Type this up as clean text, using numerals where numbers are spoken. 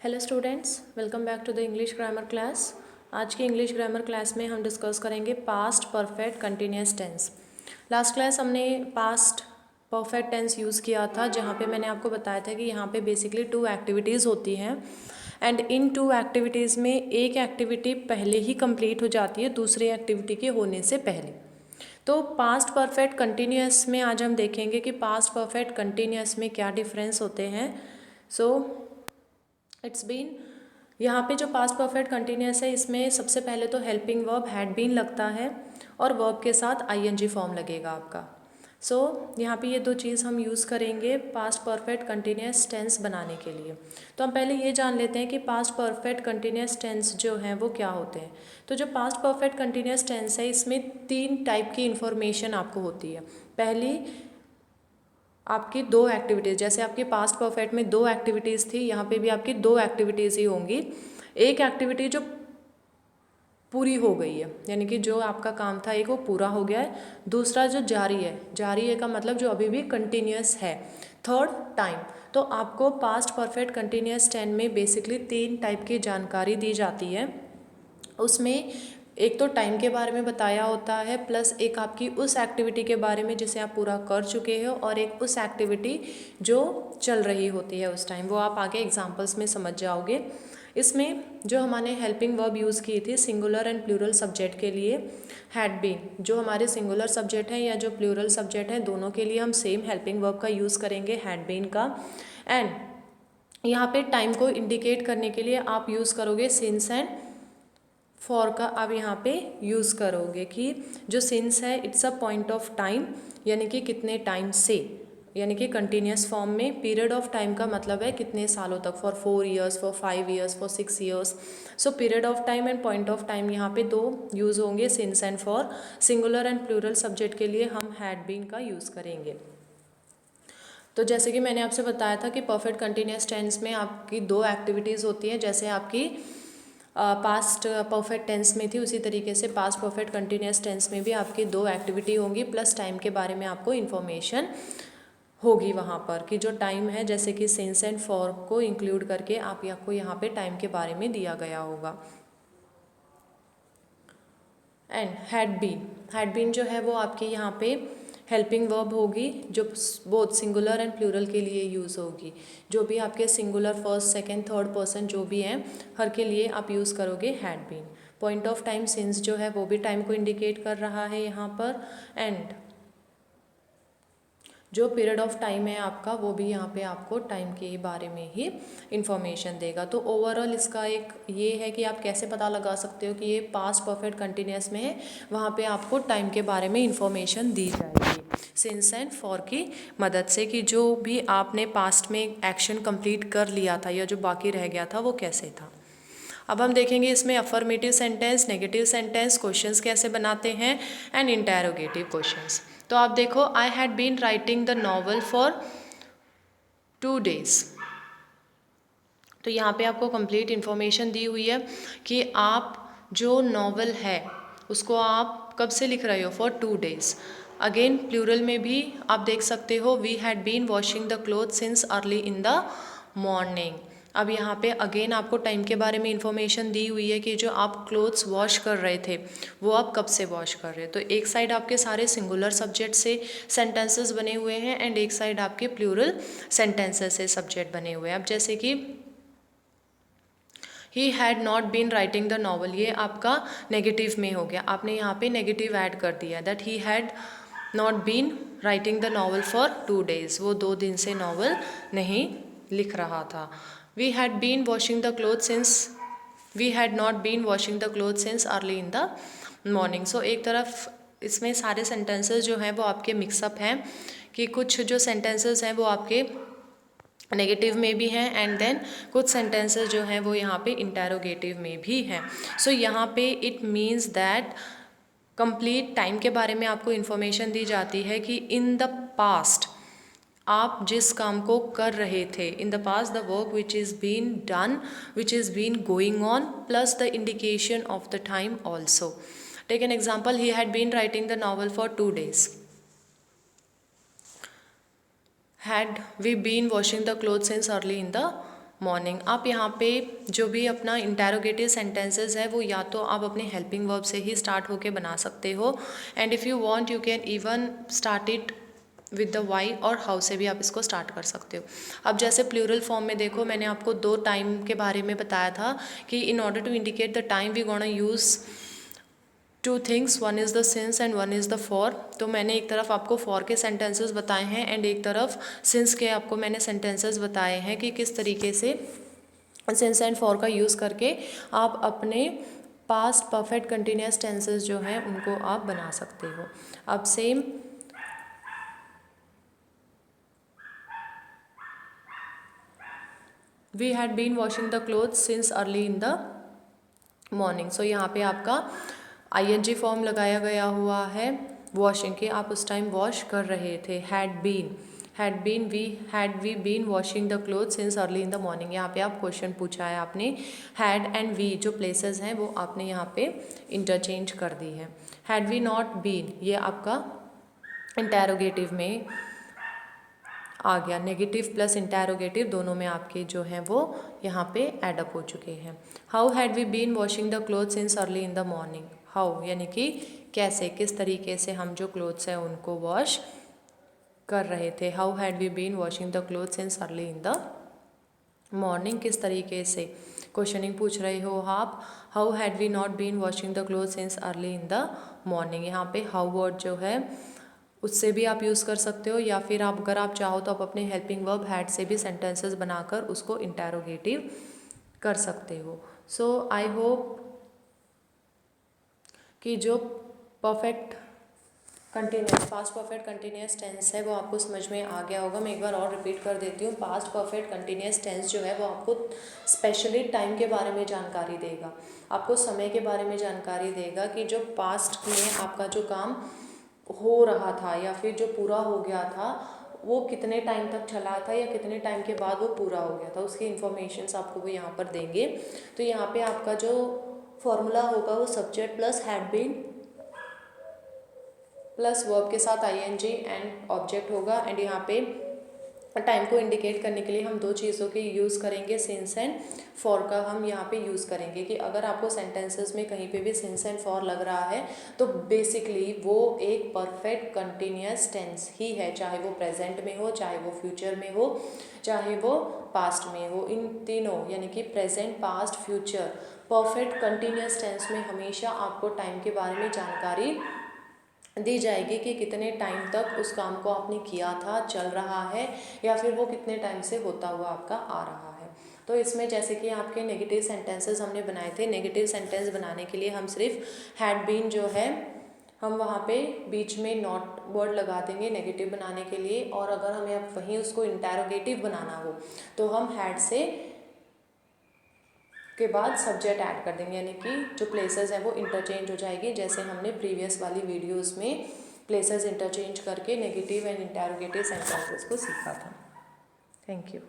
Hello students, welcome back to the English grammar class. आज की English grammar class में हम डिस्कस करेंगे past perfect continuous tense. Last class हमने past perfect tense use किया था, जहाँ पे मैंने आपको बताया था कि यहाँ पे बेसिकली 2 एक्टिविटीज़ होती हैं एंड इन 2 एक्टिविटीज़ में एक एक्टिविटी पहले ही कंप्लीट हो जाती है दूसरी एक्टिविटी के होने से पहले। तो पास्ट परफेक्ट कंटिन्यूस में आज हम देखेंगे कि पास्ट परफेक्ट कंटिन्यूस में क्या डिफरेंस होते हैं। इट्स बीन, यहाँ पे जो पास्ट परफेक्ट कंटिन्यूस है इसमें सबसे पहले तो हेल्पिंग वर्ब हैड बीन लगता है और वर्ब के साथ आईएनजी फॉर्म लगेगा आपका। यहाँ पे ये 2 चीज़ हम यूज़ करेंगे पास्ट परफेक्ट कंटिन्यूस टेंस बनाने के लिए। तो हम पहले ये जान लेते हैं कि पास्ट परफेक्ट कंटिन्यूस टेंस जो हैं वो क्या होते हैं। तो जो पास्ट परफेक्ट कंटिन्यूस टेंस है इसमें 3 टाइप की इंफॉर्मेशन आपको होती है। पहली आपकी 2 एक्टिविटीज़, जैसे आपकी पास्ट परफेक्ट में 2 एक्टिविटीज़ थी, यहाँ पे भी आपकी 2 एक्टिविटीज़ ही होंगी। एक एक्टिविटी जो पूरी हो गई है, यानी कि जो आपका काम था एक वो पूरा हो गया है। दूसरा जो जारी है का मतलब जो अभी भी कंटिन्यूस है। Third, time. तो आपको पास्ट परफेक्ट कंटिन्यूस टेंस में बेसिकली 3 टाइप की जानकारी दी जाती है। उसमें एक तो टाइम के बारे में बताया होता है, प्लस एक आपकी उस एक्टिविटी के बारे में जिसे आप पूरा कर चुके हो, और एक उस एक्टिविटी जो चल रही होती है उस टाइम, वो आप आगे एग्जांपल्स में समझ जाओगे। इसमें जो हमारे हेल्पिंग वर्ब यूज़ की थी सिंगुलर एंड प्लूरल सब्जेक्ट के लिए हैड बीन, जो हमारे सिंगुलर सब्जेक्ट हैं या जो प्लूरल सब्जेक्ट हैं दोनों के लिए हम सेम हेल्पिंग वर्ब का यूज़ करेंगे, हैड बीन का। एंड यहाँ पे टाइम को इंडिकेट करने के लिए आप यूज़ करोगे सिंस एंड फॉर का आप यहाँ पे यूज़ करोगे कि जो सिंस है it's a point of time, यानी कि कितने टाइम से, यानी कि कंटिन्यूस फॉर्म में पीरियड ऑफ टाइम का मतलब है कितने सालों तक, for 4 years, for 5 years, for 6 years. So period of time and point of time यहाँ पे 2 यूज़ होंगे, since and for. Singular and plural subject के लिए हम हैड बीन का यूज़ करेंगे। तो जैसे कि मैंने आपसे बताया था कि परफेक्ट कंटिन्यूस टेंस में आपकी 2 एक्टिविटीज़ होती हैं, जैसे आपकी पास्ट परफेक्ट टेंस में थी उसी तरीके से पास्ट परफेक्ट कंटिन्यूस टेंस में भी आपकी 2 एक्टिविटी होंगी, प्लस टाइम के बारे में आपको इन्फॉर्मेशन होगी वहाँ पर कि जो टाइम है, जैसे कि सिंस एंड फॉर को इंक्लूड करके आपको यहाँ पे टाइम के बारे में दिया गया होगा। एंड हैड बीन जो है वो आपके यहाँ पे हेल्पिंग वर्ब होगी, जो बोथ सिंगुलर एंड प्लूरल के लिए यूज़ होगी। जो भी आपके singular first second third person जो भी हैं हर के लिए आप यूज़ करोगे had been. Point of time since जो है वो भी टाइम को इंडिकेट कर रहा है यहाँ पर, एंड जो पीरियड ऑफ टाइम है आपका वो भी यहाँ पे आपको टाइम के बारे में ही इंफॉर्मेशन देगा। तो ओवरऑल इसका एक ये है कि आप कैसे पता लगा सकते हो कि ये पास्ट परफेक्ट कंटिन्यूस में है, वहाँ पे आपको टाइम के बारे में इंफॉर्मेशन दी जाएगी सिंस एंड फॉर की मदद से, कि जो भी आपने पास्ट में एक्शन कंप्लीट कर लिया था या जो बाकी रह गया था वो कैसे था। अब हम देखेंगे इसमें affirmative sentence, negative sentence, questions कैसे बनाते हैं एंड इंटेरोगेटिव क्वेश्चंस। तो आप देखो, I had been writing the novel for 2 days। तो यहाँ पे आपको कंप्लीट इन्फॉर्मेशन दी हुई है कि आप जो नॉवल है उसको आप कब से लिख रहे हो, फॉर 2 days। अगेन प्लूरल में भी आप देख सकते हो, we had been washing the cloth since early in the morning. अब यहाँ पे अगेन आपको टाइम के बारे में इंफॉर्मेशन दी हुई है कि जो आप क्लोथ्स वॉश कर रहे थे वो आप कब से वॉश कर रहे हो। तो एक साइड आपके सारे सिंगुलर सब्जेक्ट से सेंटेंसेस बने हुए हैं एंड एक साइड आपके प्लूरल सेंटेंसेस से सब्जेक्ट बने हुए हैं। अब जैसे कि he had not been writing the novel, ये आपका नेगेटिव में हो गया, आपने यहाँ पे नेगेटिव ऐड कर दिया, that he had not been writing the novel for 2 days, वो 2 दिन से नॉवल नहीं लिख रहा था। We had been washing the cloth since, we had not been washing the cloth since early in the morning. So एक तरफ इसमें सारे सेंटेंसेस जो हैं वो आपके मिक्सअप हैं, कि कुछ जो सेंटेंसेस हैं वो आपके नेगेटिव में भी हैं एंड देन कुछ सेंटेंसेस जो हैं वो यहाँ पे इंटेरोगेटिव में भी हैं। सो यहाँ पे it means that complete time के बारे में आपको इन्फॉर्मेशन दी जाती है कि इन द पास्ट आप जिस काम को कर रहे थे, in the past the work which is been done, which is been going on, plus the indication of the time also. Take an example, he had been writing the novel for 2 days। Had we been washing the clothes since early in the morning. आप यहाँ पे जो भी अपना interrogative sentences है वो या तो आप अपने हेल्पिंग वर्ब से ही स्टार्ट होके बना सकते हो, and if you want you can even start it with the why और हाउ से भी आप इसको स्टार्ट कर सकते हो। अब जैसे प्लूरल फॉर्म में देखो, मैंने आपको 2 टाइम के बारे में बताया था कि in order to indicate the time we gonna use 2 things, one is the since and one is the for. तो मैंने एक तरफ आपको फॉर के सेंटेंसेस बताए हैं एंड एक तरफ सिंस के आपको मैंने सेंटेंसेस बताए हैं कि किस तरीके से सिंस एंड फॉर का यूज़ करके आप अपने पास्ट परफेक्ट कंटिन्यूस टेंसेस जो हैं उनको आप बना सकते हो। अब same we had been washing the cloth since early in the morning. So यहाँ पे आपका आईएनजी फॉर्म लगाया गया हुआ है वॉशिंग की, आप उस टाइम वॉश कर रहे थे। Had we been washing the cloth since early in the morning. यहाँ पे आप क्वेश्चन पूछा है आपने, हैड एंड वी जो प्लेसेस हैं वो आपने यहाँ पे इंटरचेंज कर दी है। हैड वी नॉट बीन, ये आपका इंटेरोगेटिव में आ गया, नेगेटिव प्लस इंटेरोगेटिव दोनों में आपके जो हैं वो यहाँ पे एडअप हो चुके हैं। How had we been washing the cloth since early in the morning. How यानी कि कैसे, किस तरीके से हम जो क्लोथ्स हैं उनको वॉश कर रहे थे। How had we been washing the cloth since early in the morning, किस तरीके से क्वेश्चनिंग पूछ रहे हो आप। How had we not been washing the cloth since early in the morning. यहाँ पे हाउ वर्ड जो है उससे भी आप यूज़ कर सकते हो, या फिर आप अगर आप चाहो तो आप अपने हेल्पिंग वर्ब हैड से भी सेंटेंसेस बनाकर उसको इंटेरोगेटिव कर सकते हो। सो आई होप कि जो perfect continuous past perfect continuous tense है वो आपको समझ में आ गया होगा। मैं एक बार और रिपीट कर देती हूँ। पास्ट परफेक्ट कंटिन्यूस टेंस जो है वो आपको स्पेशली टाइम के बारे में जानकारी देगा, आपको समय के बारे में जानकारी देगा कि जो पास्ट में आपका जो काम हो रहा था या फिर जो पूरा हो गया था वो कितने टाइम तक चला था या कितने टाइम के बाद वो पूरा हो गया था, उसकी इन्फॉर्मेशंस आपको वो यहाँ पर देंगे। तो यहाँ पे आपका जो फॉर्मूला होगा वो subject plus had been plus verb के साथ आईएनजी एंड ऑब्जेक्ट होगा। एंड यहाँ पे टाइम को इंडिकेट करने के लिए हम 2 चीज़ों के यूज़ करेंगे, सिंस एंड फॉर का हम यहाँ पे यूज़ करेंगे कि अगर आपको सेंटेंसेस में कहीं पे भी सिंस एंड फॉर लग रहा है तो बेसिकली वो एक परफेक्ट कंटिन्यूस टेंस ही है, चाहे वो प्रेजेंट में हो, चाहे वो फ्यूचर में हो, चाहे वो पास्ट में हो। इन तीनों यानी कि present, past, future, perfect continuous tense में हमेशा आपको टाइम के बारे में जानकारी दी जाएगी कि कितने टाइम तक उस काम को आपने किया था, चल रहा है, या फिर वो कितने टाइम से होता हुआ आपका आ रहा है। तो इसमें जैसे कि आपके नेगेटिव सेंटेंसेस हमने बनाए थे, नेगेटिव सेंटेंस बनाने के लिए हम सिर्फ हैड बीन जो है हम वहाँ पे बीच में नॉट वर्ड लगा देंगे नेगेटिव बनाने के लिए, और अगर हमें अब वहीं उसको इंटेरोगेटिव बनाना हो तो हम हैड से के बाद सब्जेक्ट ऐड कर देंगे, यानी कि जो प्लेसेस है वो इंटरचेंज हो जाएगी, जैसे हमने प्रीवियस वाली वीडियोस में प्लेसेस इंटरचेंज करके नेगेटिव एंड इंटेरोगेटिव सेंटेंसेस को सीखा था। Thank you.